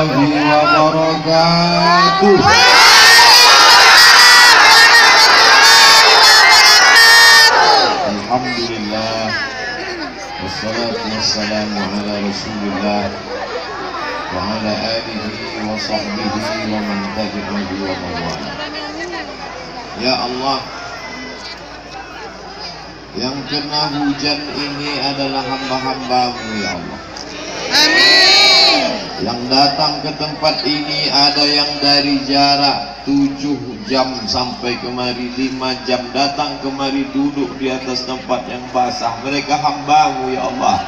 wabarakatuh. Alhamdulillah, wassalatu wassalamu ala Rasulillah wa ala alihi wa sahbihi wa man tabi'ahu wa man wala. Ya Allah, yang kena hujan ini adalah hamba-hambamu ya Allah. Amin. Yang datang ke tempat ini ada yang dari jarak 7 jam sampai kemari, 5 jam datang kemari duduk di atas tempat yang basah. Mereka hambamu ya Allah.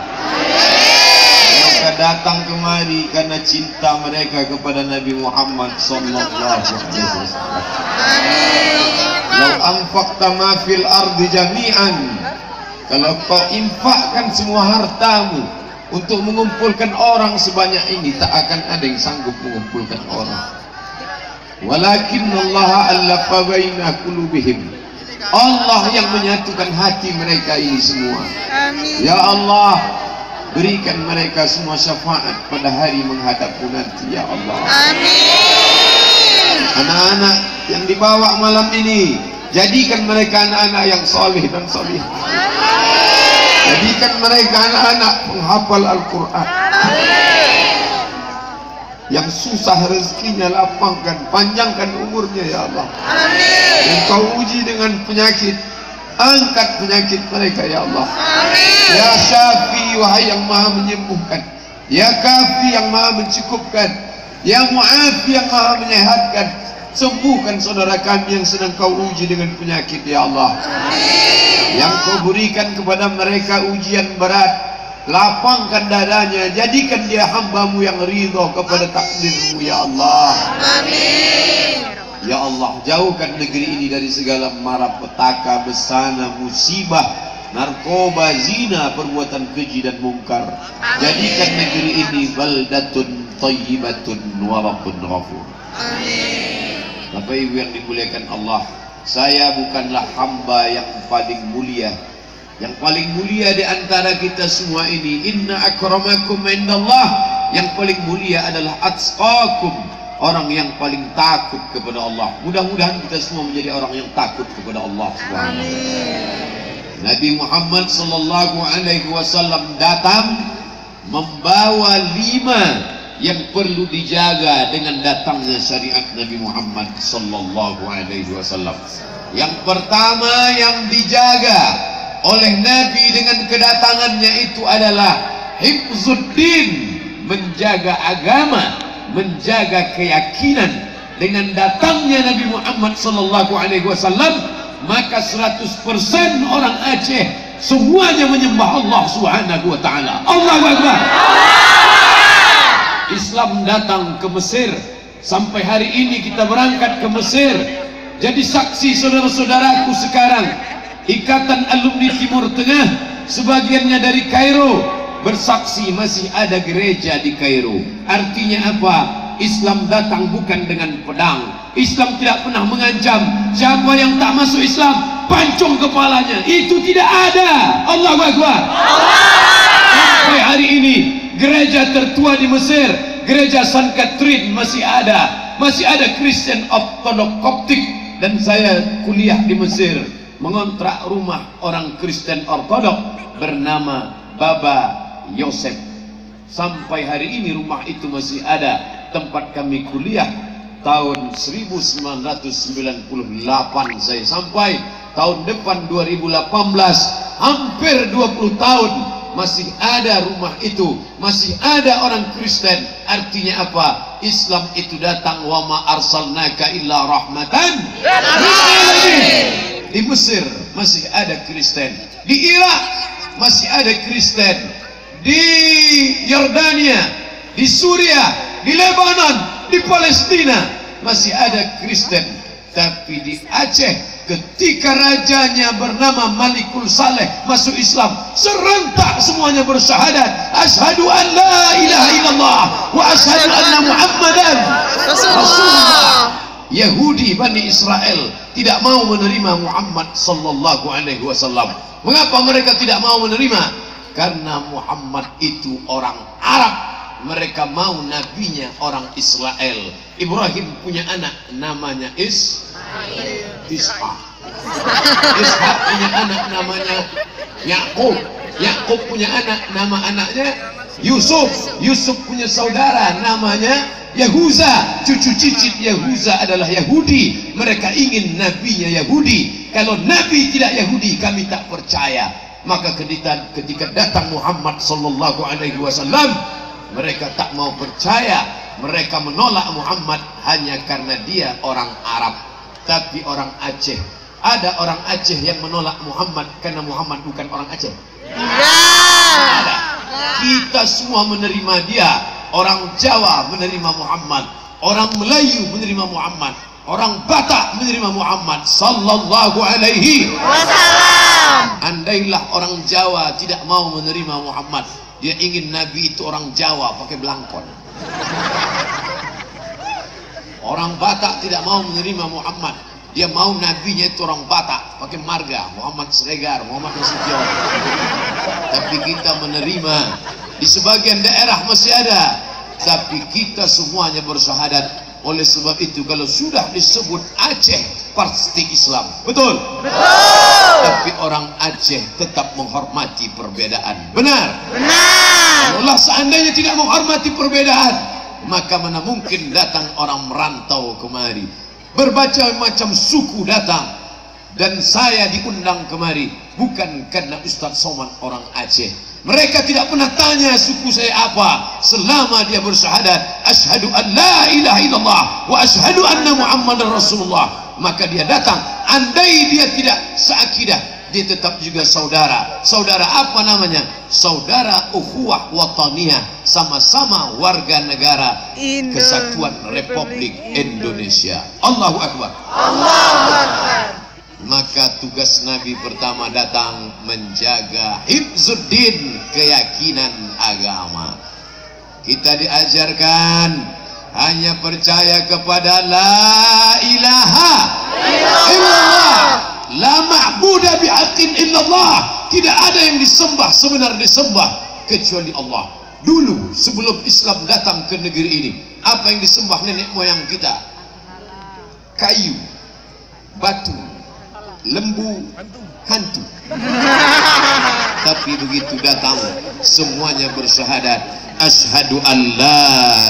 Mereka datang kemari karena cinta mereka kepada Nabi Muhammad sallallahu alaihi wasallam. Lau anfaqta ma fil ardi jami'an, kalau kau infakkan semua hartamu untuk mengumpulkan orang sebanyak ini, tak akan ada yang sanggup mengumpulkan orang. Walakin Allah allafa baina qulubihim, Allah yang menyatukan hati mereka ini semua. Amin. Ya Allah, berikan mereka semua syafaat pada hari menghadapmu nanti ya Allah. Amin. Anak-anak yang dibawa malam ini, jadikan mereka anak-anak yang soleh dan soleh. Jadikan mereka anak-anak penghafal Al-Quran. Yang susah rezekinya lapangkan, panjangkan umurnya ya Allah. Amin. Yang kau uji dengan penyakit, angkat penyakit mereka ya Allah. Amin. Ya Syafi, wahai yang maha menyembuhkan. Ya Kafi, yang maha mencukupkan. Ya Mu'afi, yang maha menyehatkan. Sembuhkan saudara kami yang sedang kau uji dengan penyakit ya Allah. Yang kau berikan kepada mereka ujian berat, lapangkan dadanya, jadikan dia hambamu yang ridho kepada takdirmu ya Allah. Amin. Ya Allah, jauhkan negeri ini dari segala mara petaka, besana, musibah, narkoba, zina, perbuatan keji dan mungkar. Jadikan negeri ini baldatun thayyibatun wa rabbun ghafur. Amin. Bapak Ibu yang dimuliakan Allah, saya bukanlah hamba yang paling mulia. Yang paling mulia di antara kita semua ini, inna akramakum indallah, yang paling mulia adalah atqakum, orang yang paling takut kepada Allah. Mudah-mudahan kita semua menjadi orang yang takut kepada Allah Subhanahu wa taala. Nabi Muhammad sallallahu alaihi wasallam datang membawa 5 yang perlu dijaga dengan datangnya syariat Nabi Muhammad sallallahu alaihi wasallam. Yang pertama yang dijaga oleh Nabi dengan kedatangannya itu adalah hifzuddin, menjaga agama, menjaga keyakinan. Dengan datangnya Nabi Muhammad sallallahu alaihi wasallam, maka 100% orang Aceh semuanya menyembah Allah Subhanahu wa taala. Allahu Akbar. Islam datang ke Mesir. Sampai hari ini kita berangkat ke Mesir. Jadi saksi saudara-saudaraku sekarang, Ikatan Alumni Timur Tengah, sebagiannya dari Kairo, bersaksi masih ada gereja di Kairo. Artinya apa? Islam datang bukan dengan pedang. Islam tidak pernah mengancam. Siapa yang tak masuk Islam, pancung kepalanya. Itu tidak ada. Allahu Akbar. Sampai hari ini gereja tertua di Mesir, gereja San Catherine masih ada Kristen Ortodok Koptik. Dan saya kuliah di Mesir, mengontrak rumah orang Kristen Ortodok bernama Baba Yosef. Sampai hari ini rumah itu masih ada tempat kami kuliah. Tahun 1998 saya sampai, tahun depan 2018, hampir 20 tahun masih ada rumah itu, masih ada orang Kristen. Artinya apa? Islam itu datang, wa ma arsalnaka illa rahmatan lil alamin. Di Mesir masih ada Kristen, di Irak masih ada Kristen, di Yordania, di Suriah, di Lebanon, di Palestina masih ada Kristen. Tapi di Aceh, ketika rajanya bernama Malikul Saleh masuk Islam, serentak semuanya bersyahadat, asyhadu an la ilaha illallah wa asyhadu anna Muhammadan Rasulullah. Yahudi Bani Israel tidak mau menerima Muhammad sallallahu alaihi wasallam. Mengapa mereka tidak mau menerima? Karena Muhammad itu orang Arab, mereka mau nabinya orang Israel. Ibrahim punya anak namanya Ishak. Ishak punya anak namanya Yakub. Yakub punya anak, nama anaknya Yusuf. Yusuf punya saudara namanya Yahuza. Cucu cicit Yahuza adalah Yahudi. Mereka ingin nabinya Yahudi. Kalau nabi tidak Yahudi, kami tak percaya. Maka ketika datang Muhammad sallallahu alaihi wasallam, mereka tak mau percaya. Mereka menolak Muhammad hanya karena dia orang Arab. Tapi orang Aceh, ada orang Aceh yang menolak Muhammad karena Muhammad bukan orang Aceh? Ada. Kita semua menerima dia. Orang Jawa menerima Muhammad, orang Melayu menerima Muhammad, orang Batak menerima Muhammad sallallahu alaihi wasallam. Andailah orang Jawa tidak mau menerima Muhammad, dia ingin nabi itu orang Jawa pakai belangkon. Orang Batak tidak mau menerima Muhammad, dia mau nabinya itu orang Batak pakai marga, Muhammad Sregar, Muhammad Nasution. Tapi kita menerima. Di sebagian daerah masih ada, tapi kita semuanya bersyahadat. Oleh sebab itu kalau sudah disebut Aceh pasti Islam. Betul? Betul. Tapi orang Aceh tetap menghormati perbedaan. Benar? Benar. Kalau seandainya tidak menghormati perbedaan, maka mana mungkin datang orang merantau kemari. Berbagai macam suku datang. Dan saya diundang kemari bukan karena Ustaz Somad orang Aceh. Mereka tidak pernah tanya suku saya apa, selama dia bersyahadat asyhadu an la ilaha illallah wa asyhadu anna muhammadar rasulullah, maka dia datang. Andai dia tidak seakidah, dia tetap juga saudara. Saudara apa namanya? Saudara ukhuwah wataniyah, sama-sama warga negara Kesatuan Republik Indonesia. Allahu Akbar. Allahu Akbar. Maka tugas Nabi pertama datang menjaga hifzuddin, keyakinan agama. Kita diajarkan hanya percaya kepada la ilaha illallah, la ma'budu bihaqqin illallah. Tidak ada yang disembah sebenar disembah kecuali Allah. Dulu sebelum Islam datang ke negeri ini, apa yang disembah nenek moyang kita? Kayu, batu, lembu, hantu. Tapi begitu datang semuanya bersyahadat asyhadu an la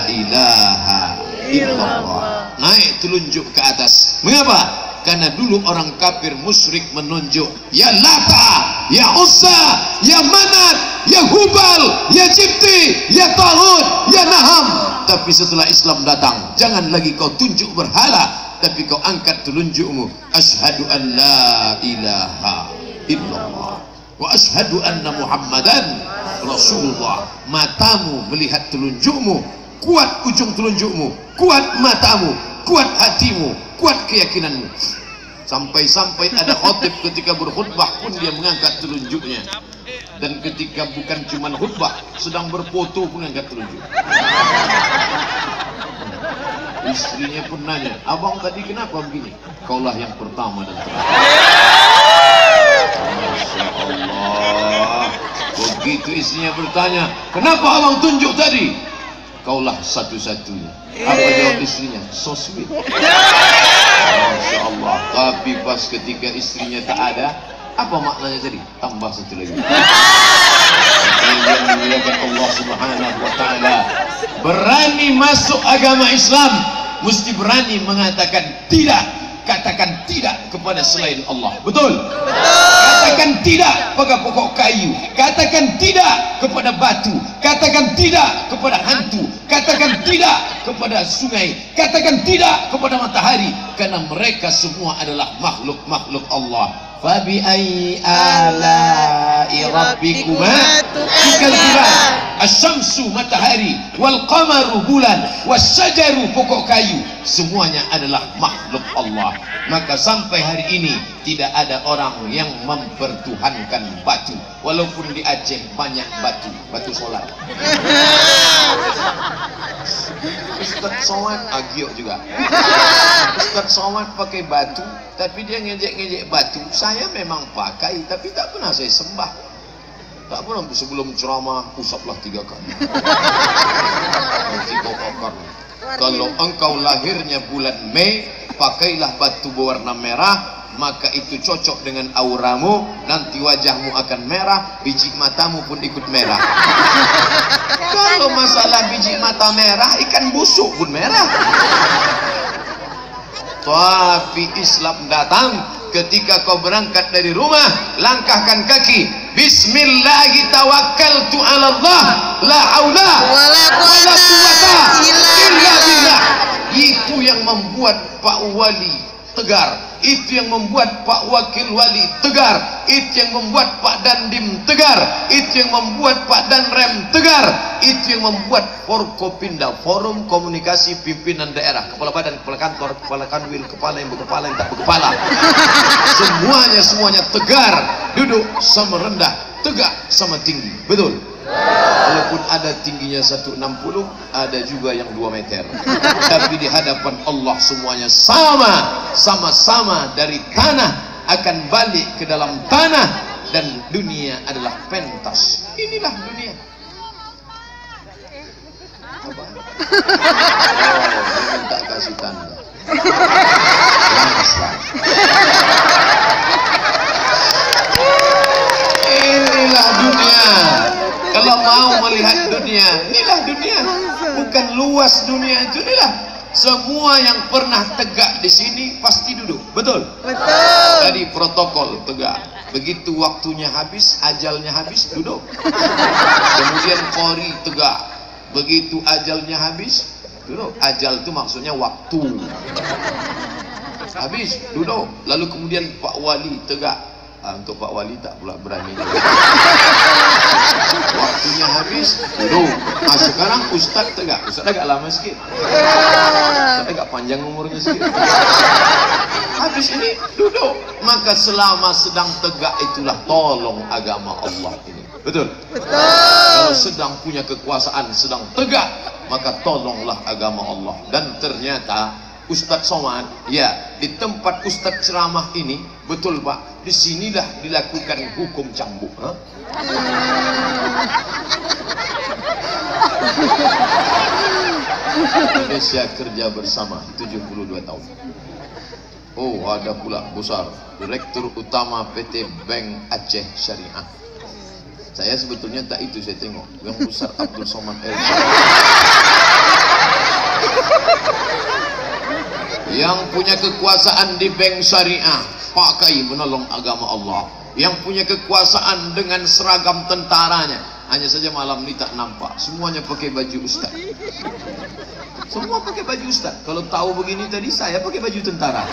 ilaha illallah. Naik telunjuk ke atas. Mengapa? Karena dulu orang kafir musyrik menunjuk ya Lata, ya Uzza, ya Manat, ya Hubal, ya Jibti, ya Taghut, ya Naham. Tapi setelah Islam datang, jangan lagi kau tunjuk berhala, tapi kau angkat telunjukmu asyhadu an la ilaha illallah wa asyhadu anna muhammadan rasulullah. Matamu melihat telunjukmu, kuat ujung telunjukmu, kuat matamu, kuat hatimu, kuat keyakinanmu. Sampai-sampai ada khotib ketika berkhutbah pun dia mengangkat telunjuknya. Dan ketika bukan cuma khutbah, sedang berfoto pun angkat telunjuk. Istrinya pun nanya, abang tadi kenapa begini? Kaulah yang pertama dan terakhir. Masya Allah. Begitu istrinya bertanya, kenapa abang tunjuk tadi? Kaulah satu-satunya. Apa jawab istrinya? So sweet. Masya Allah. Tapi pas ketika istrinya tak ada, apa maknanya tadi? Tambah satu lagi. Yang dimuliakan Allah Subhanahu wa taala, berani masuk agama Islam mesti berani mengatakan tidak. Katakan tidak kepada selain Allah. Betul? Katakan tidak pada pokok kayu. Katakan tidak kepada batu. Katakan tidak kepada hantu. Katakan tidak kepada sungai. Katakan tidak kepada matahari, karena mereka semua adalah makhluk-makhluk Allah. Fabi ayyi ala'i rabbikuma tukadziban. Asy-syamsu matahari, wal qamaru bulan, wasyajaru pokok kayu, semuanya adalah makhluk Allah. Maka sampai hari ini tidak ada orang yang mempertuhankan batu. Walaupun di Aceh banyak batu solar. Ustaz Somad Agio juga. Ustaz Somad pakai batu, tapi dia ngejek-ngejek batu. Saya memang pakai, tapi tak pernah saya sembah. Tak pernah sebelum ceramah usaplah 3 kali. Nanti kau akan. Kalau engkau lahirnya bulan Mei, pakailah batu berwarna merah, maka itu cocok dengan auramu. Nanti wajahmu akan merah, biji matamu pun ikut merah. Kalau masalah biji mata merah, ikan busuk pun merah. Tapi Islam datang ketika kau berangkat dari rumah, langkahkan kaki. Bismillahi tawakkaltu ala Allah, la haula wala quwwata illa billah. Itu yang membuat Pak Wali tegar, itu yang membuat Pak Wakil Wali tegar, itu yang membuat Pak Dandim tegar, itu yang membuat Pak Danrem tegar, itu yang membuat Forkopinda, Forum Komunikasi Pimpinan Daerah, kepala badan, kepala kantor, kepala kanwil, kepala yang berkepala, yang tak berkepala, semuanya tegar, duduk sama rendah, tegak sama tinggi. Betul? Walaupun ada tingginya 160, ada juga yang 2 meter, tapi di hadapan Allah semuanya sama-sama dari tanah akan balik ke dalam tanah, dan dunia adalah pentas. Inilah dunia. Apa? Oh, minta kasih tanda. Inilah dunia. Kalau mau melihat dunia, inilah dunia. Bukan luas dunia itu, inilah. Semua yang pernah tegak di sini pasti duduk. Betul? Betul. Dari protokol tegak. Begitu waktunya habis, ajalnya habis, duduk. Kemudian Polri tegak. Begitu ajalnya habis, duduk. Ajal itu maksudnya waktu. Habis, duduk. Lalu kemudian Pak Wali tegak. Untuk Pak Wali tak pula berani. Waktunya habis, duduk. Sekarang Ustaz tegak. Ustaz agak lama sikit. Ustaz agak panjang umurnya sikit. Habis ini duduk. Maka selama sedang tegak itulah tolong agama Allah ini. Betul? Betul. Kalau sedang punya kekuasaan, sedang tegak, maka tolonglah agama Allah. Dan ternyata Ustadz Somad, ya, di tempat Ustadz ceramah ini, betul Pak, disinilah dilakukan hukum cambuk. Indonesia Kerja Bersama 72 tahun. Oh, ada pula besar, Direktur Utama PT Bank Aceh Syariah. Saya sebetulnya tak itu saya tengok, yang besar Abdul Somad El. Yang punya kekuasaan di bank syariah, pakai menolong agama Allah. Yang punya kekuasaan dengan seragam tentaranya, hanya saja malam ini tak nampak. Semuanya pakai baju ustaz. Semua pakai baju ustaz. Kalau tahu begini tadi, saya pakai baju tentara.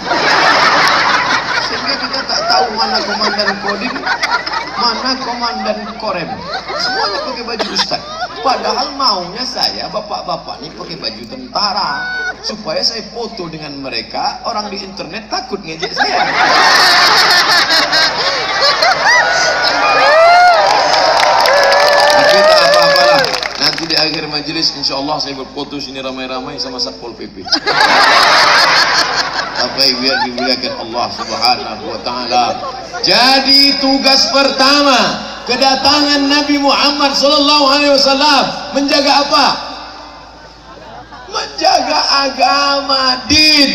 Sehingga kita tak tahu mana komandan kodim, mana komandan korem. Semuanya pakai baju ustaz. Padahal maunya saya, bapak-bapak ini pakai baju tentara, supaya saya foto dengan mereka. Orang di internet takut ngejek saya. Tapi tak apa-apalah. Nanti di akhir majelis insya Allah saya berfoto sini ramai-ramai sama Satpol PP. Apa yang biar dimuliakan Allah Subhanahu wa Ta'ala. Jadi tugas pertama kedatangan Nabi Muhammad sallallahu alaihi wasallam menjaga apa? Menjaga agama, din.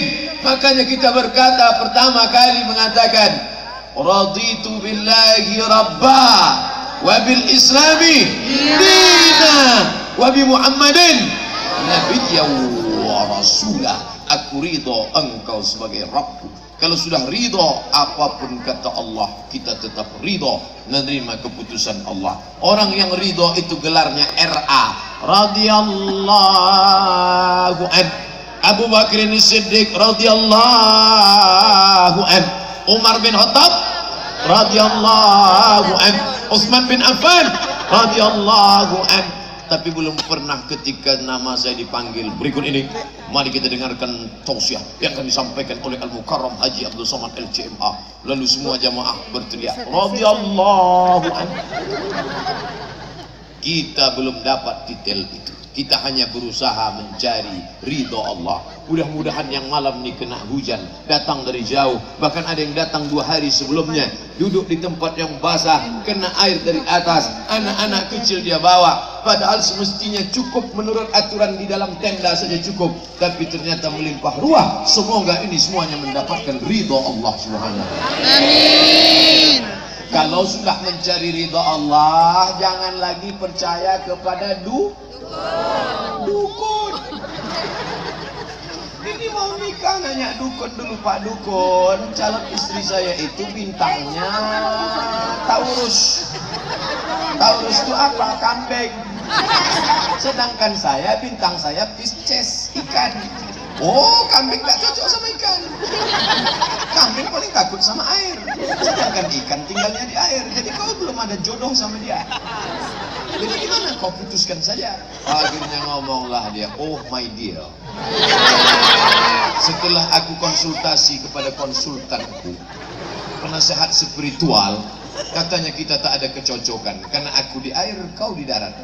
Makanya kita berkata pertama kali mengatakan raditu billahi rabba wa bil islami dina wa bi Muhammadin nabiyyan wa rasulah. Aku ridho engkau sebagai Rabbku. Kalau sudah ridho, apapun kata Allah, kita tetap ridho menerima keputusan Allah. Orang yang ridho itu gelarnya RA, radhiyallahu an. Abu Bakar Siddiq radhiyallahu an. Umar bin Khattab radhiyallahu an. Utsman bin Affan radhiyallahu an. Tapi belum pernah ketika nama saya dipanggil. Berikut ini, mari kita dengarkan tausiah yang akan disampaikan oleh Al-Mukarram Haji Abdul Somad LCMA. Lalu semua jamaah berteriak radhiyallahu anhu. Kita belum dapat detail itu. Kita hanya berusaha mencari ridho Allah. Mudah-mudahan yang malam ini kena hujan, datang dari jauh, bahkan ada yang datang 2 hari sebelumnya, duduk di tempat yang basah, kena air dari atas, anak-anak kecil dia bawa, padahal semestinya cukup menurut aturan di dalam tenda saja cukup, tapi ternyata melimpah ruah. Semoga ini semuanya mendapatkan ridho Allah Subhanahu wa ta'ala. Amin. Kalau sudah mencari ridho Allah, jangan lagi percaya kepada dukun. Ini mau nikah nanya dukun dulu, Pak Dukun, calon istri saya itu bintangnya Taurus. Taurus itu apa? Kambing. Sedangkan saya bintang saya Pisces, ikan. Oh, kambing tak cocok sama ikan. Kambing paling takut sama air, sedangkan ikan tinggalnya di air. Jadi kau belum ada jodoh sama dia. Jadi gimana? Kau putuskan saja. Akhirnya ngomonglah dia, oh my dear. Setelah aku konsultasi kepada konsultanku, penasehat spiritual, katanya kita tak ada kecocokan karena aku di air, kau di darat.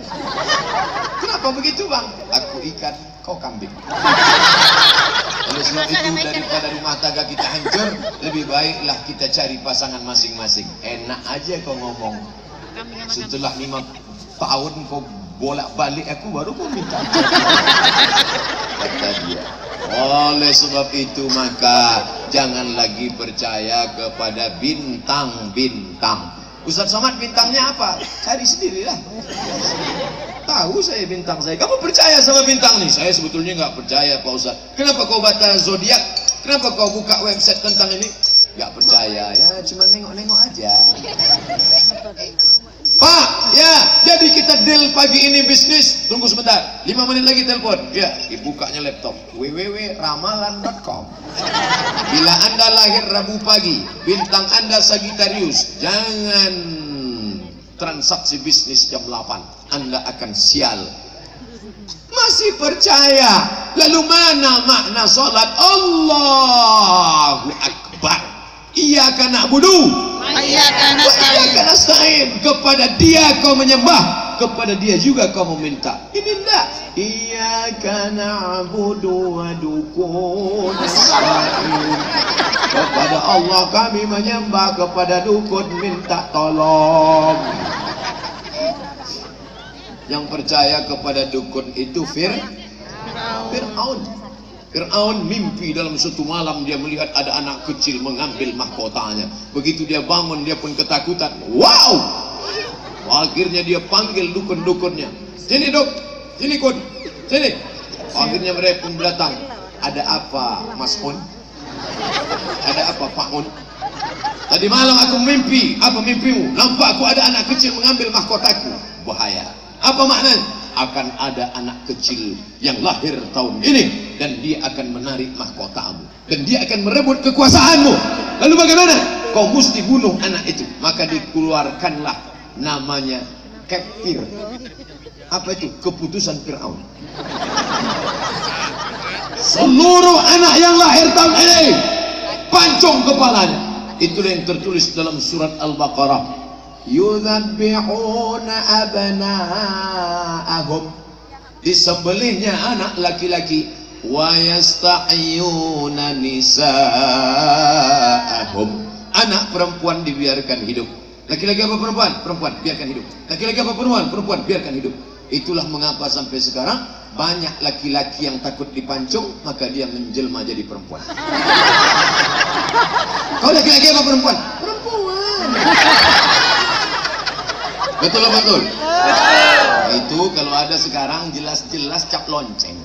Kenapa begitu, Bang? Aku ikan, kau kambing. Oleh sebab itu, daripada rumah tangga kita hancur, lebih baiklah kita cari pasangan masing-masing. Enak aja kau ngomong. Setelah 5 tahun kau bolak-balik aku, baru kau minta. Kata dia. Oleh sebab itu maka jangan lagi percaya kepada bintang-bintang. Ustaz Somad bintangnya apa? Cari sendirilah. Tahu saya bintang saya. Kamu percaya sama bintang nih? Saya sebetulnya nggak percaya, Pak Ustaz. Kenapa kau baca zodiak? Kenapa kau buka website tentang ini? Nggak percaya ya, cuma nengok-nengok aja. Pak, ya, jadi kita deal pagi ini bisnis. Tunggu sebentar, 5 menit lagi telepon. Ya, dibukanya laptop www.ramalan.com. Bila Anda lahir Rabu pagi, bintang Anda Sagittarius, jangan transaksi bisnis jam 8. Anda akan sial. Masih percaya? Lalu mana makna salat? Allahu Akbar. Iyyaka na'budu wa iyyaka nasta'in. Kepada Dia kau menyembah, kepada Dia juga kau meminta. Ini enggak. Iyyaka na'budu wa dukun nasta'in. Kepada Allah kami menyembah, kepada dukun minta tolong. Yang percaya kepada dukun itu Fir'aun. Fir'aun mimpi dalam suatu malam, dia melihat ada anak kecil mengambil mahkotanya. Begitu dia bangun, dia pun ketakutan. Wow! Akhirnya dia panggil dukun-dukunnya. Sini duk, sini kun, sini. Akhirnya mereka pun datang. Ada apa, Mas Un? Ada apa, Pak Un? Tadi malam aku mimpi. Apa mimpimu? Nampak aku ada anak kecil mengambil mahkotaku. Bahaya. Apa maknanya? Akan ada anak kecil yang lahir tahun ini dan dia akan menarik mahkotamu dan dia akan merebut kekuasaanmu. Lalu bagaimana? Kau mesti bunuh anak itu. Maka dikeluarkanlah namanya kafir. Apa itu? Keputusan Fir'aun. Seluruh anak yang lahir tahun ini pancung kepalanya. Itulah yang tertulis dalam surat Al-Baqarah. Yudhabbihuna abna'ahum, disembelihnya anak laki-laki, wa yasta'yuna nisa'ahum, anak perempuan dibiarkan hidup. Laki-laki apa perempuan? Perempuan, biarkan hidup. Laki-laki apa perempuan? Perempuan, biarkan hidup. Itulah mengapa sampai sekarang banyak laki-laki yang takut dipancung, maka dia menjelma jadi perempuan. Kau laki-laki apa perempuan? Perempuan. Betul apa betul? Itu kalau ada sekarang jelas-jelas cap lonceng.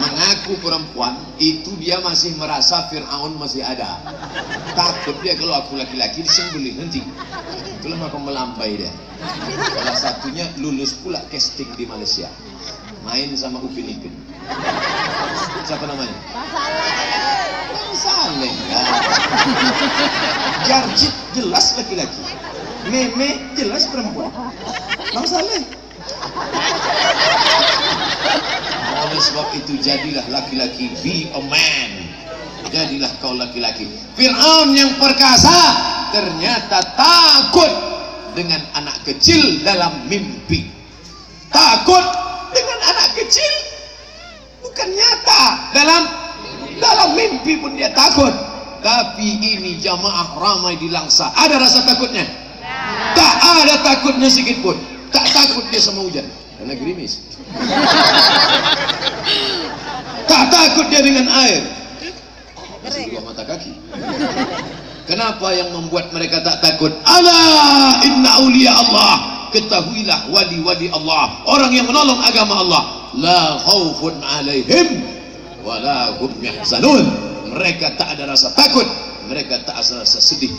Mengaku perempuan, itu dia masih merasa Fir'aun masih ada. Takut dia kalau aku laki-laki disembelih nanti. Itulah maka melambai dia. Salah satunya lulus pula casting di Malaysia. Main sama Upin Ipin. Siapa namanya? Bang Saleh. Jarjit jelas laki-laki. Meme jelas perempuan. Bang Saleh. Oleh sebab itu jadilah laki-laki, be a man. Jadilah kau laki-laki. Fir'aun yang perkasa ternyata takut dengan anak kecil dalam mimpi. Takut dengan anak kecil bukan nyata, dalam mimpi pun dia takut. Tapi ini jamaah ramai di Langsa, ada rasa takutnya? Tak ada takutnya sedikit pun. Tak takut dia sama hujan karena gerimis. Tak takut dia dengan air, masih dua mata kaki. Kenapa yang membuat mereka tak takut? Ala inna awliya Allah, ketahuilah wali-wali Allah, orang yang menolong agama Allah, la khaufun alaihim wa la hum yahzanun. Mereka tak ada rasa takut, mereka tak ada rasa sedih.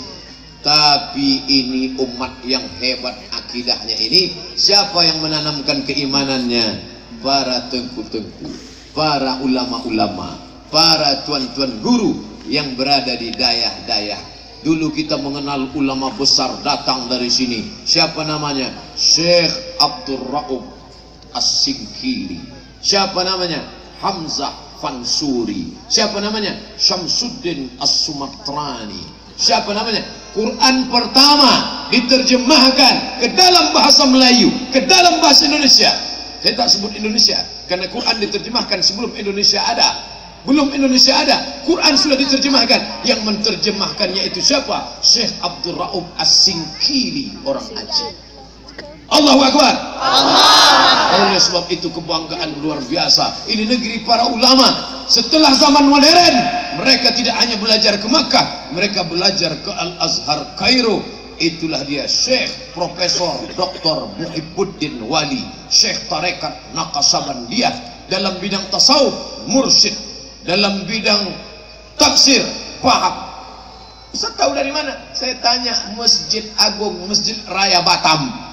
Tapi ini umat yang hebat akidahnya ini. Siapa yang menanamkan keimanannya? Para tengku-tengku, para ulama-ulama, para tuan-tuan guru yang berada di daerah-daerah. Dulu kita mengenal ulama besar datang dari sini. Siapa namanya? Syekh Abdul Raub As-Singkili. Siapa namanya? Hamzah Fansuri. Siapa namanya? Syamsuddin As-Sumatrani. Siapa namanya? Quran pertama diterjemahkan ke dalam bahasa Melayu, ke dalam bahasa Indonesia. Saya tak sebut Indonesia karena Quran diterjemahkan sebelum Indonesia ada. Belum Indonesia ada, Quran sudah diterjemahkan. Yang menterjemahkannya itu siapa? Syekh Abdul Raub As-Singkili, orang Aceh. Allahu Akbar. Oleh sebab itu kebanggaan luar biasa. Ini negeri para ulama. Setelah zaman modern, mereka tidak hanya belajar ke Makkah, mereka belajar ke Al-Azhar Kairo. Itulah dia Syekh Profesor Dr. Muhibbuddin Wali, Syekh Tarekat Naqasabandiyah, dalam bidang tasawuf, mursyid, dalam bidang tafsir, paham. Ustaz tahu dari mana? Saya tanya Masjid Agung, Masjid Raya Batam.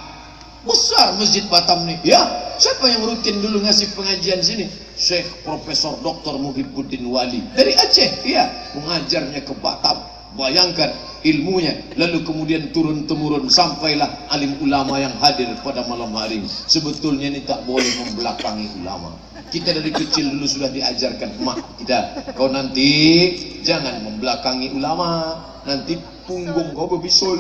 Besar Masjid Batam nih. Ya, siapa yang rutin dulu ngasih pengajian sini? Syekh Profesor Dr. Muhibbuddin Wali dari Aceh. Iya, mengajarnya ke Batam. Bayangkan ilmunya, lalu kemudian turun-temurun sampailah alim ulama yang hadir pada malam hari ini. Sebetulnya ini tak boleh membelakangi ulama. Kita dari kecil dulu sudah diajarkan, mak kita, kau nanti jangan membelakangi ulama, nanti punggung kau berbisul.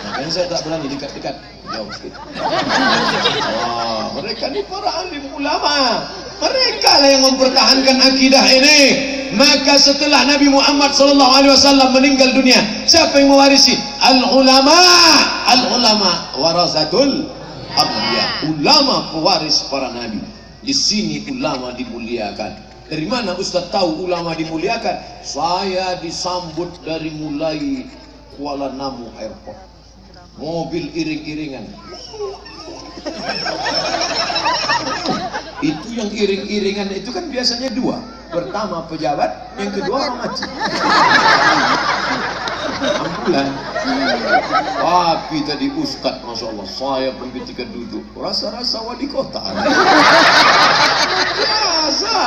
Makanya saya tak berani dekat-dekat, jauh sikit. Wah, mereka ini para alim ulama, mereka lah yang mempertahankan akidah ini. Maka setelah Nabi Muhammad SAW meninggal dunia, siapa yang mewarisi? Al-ulama. Al-ulama warasatul anbiya, ulama pewaris para nabi. Di sini ulama dimuliakan. Dari mana Ustaz tahu ulama dimuliakan? Saya disambut dari mulai Kuala Namu Airport, mobil iring-iringan. Itu yang iring-iringan itu kan biasanya dua. Pertama pejabat, yang kedua orang haji. Ambulan. Tapi tadi Ustaz, Masya Allah, saya pun ketika duduk rasa-rasa wali kota. Biasa.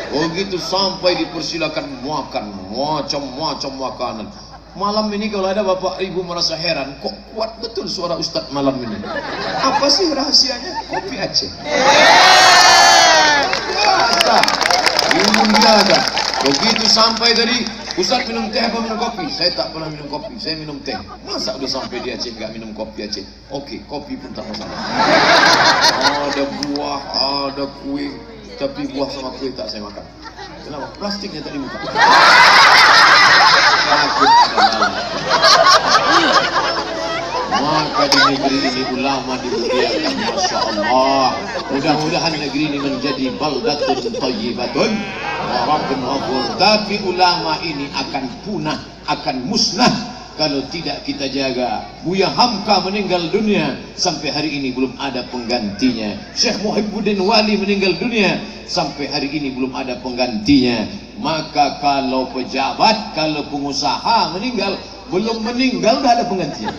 Begitu sampai dipersilakan makan macam-macam makanan. Malam ini kalau ada bapak ibu merasa heran, kok kuat betul suara Ustadz malam ini. Apa sih rahasianya? Kopi Aceh. Biasa. Minum biasa. Begitu sampai dari Ustadz minum teh apa minum kopi? Saya tak pernah minum kopi, saya minum teh. Masa udah sampai di Aceh nggak minum kopi Aceh? Oke, kopi pun tak masalah. Ada buah, ada kue, tapi buah sama kue tak saya makan. Kenapa? Plastiknya tadi buka. Takut adalah. Maka di negeri ini ulama dimuliakan, Masya Allah. Mudah-mudahan negeri ini menjadi baldatun thayyibatun wa rabbun ghafur. Tapi ulama ini akan punah, akan musnah kalau tidak kita jaga. Buya Hamka meninggal dunia, sampai hari ini belum ada penggantinya. Syekh Muhibbuddin Wali meninggal dunia, sampai hari ini belum ada penggantinya. Maka kalau pejabat, kalau pengusaha meninggal, belum meninggal dah ada penggantinya.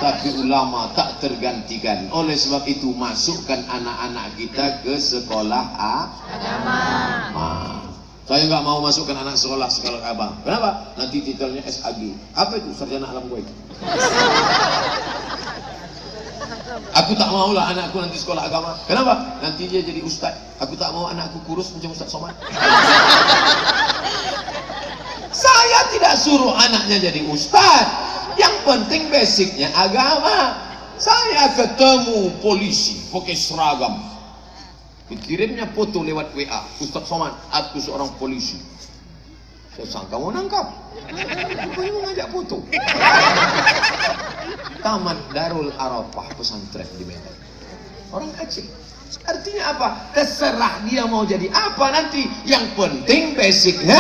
Tapi ulama tak tergantikan. Oleh sebab itu masukkan anak-anak kita ke sekolah agama. Saya nggak mau masukkan anak sekolah agama. Kenapa? Nanti titelnya SAG. Apa itu? Sarjana alam gaib. Aku tak maulah anakku nanti sekolah agama. Kenapa? Nanti dia jadi ustaz. Aku tak mau anakku kurus macam Ustaz Somad. Saya tidak suruh anaknya jadi ustaz. Yang penting basicnya agama. Saya ketemu polisi pakai seragam, dikirimnya foto lewat WA, Ustaz Somad, aku seorang polisi. Saya sangka mau nangkap, apa yang mau ngajak foto? Taman Darul Arafah pesantren di Medan. Orang Aceh. Artinya apa? Terserah dia mau jadi apa nanti. Yang penting basicnya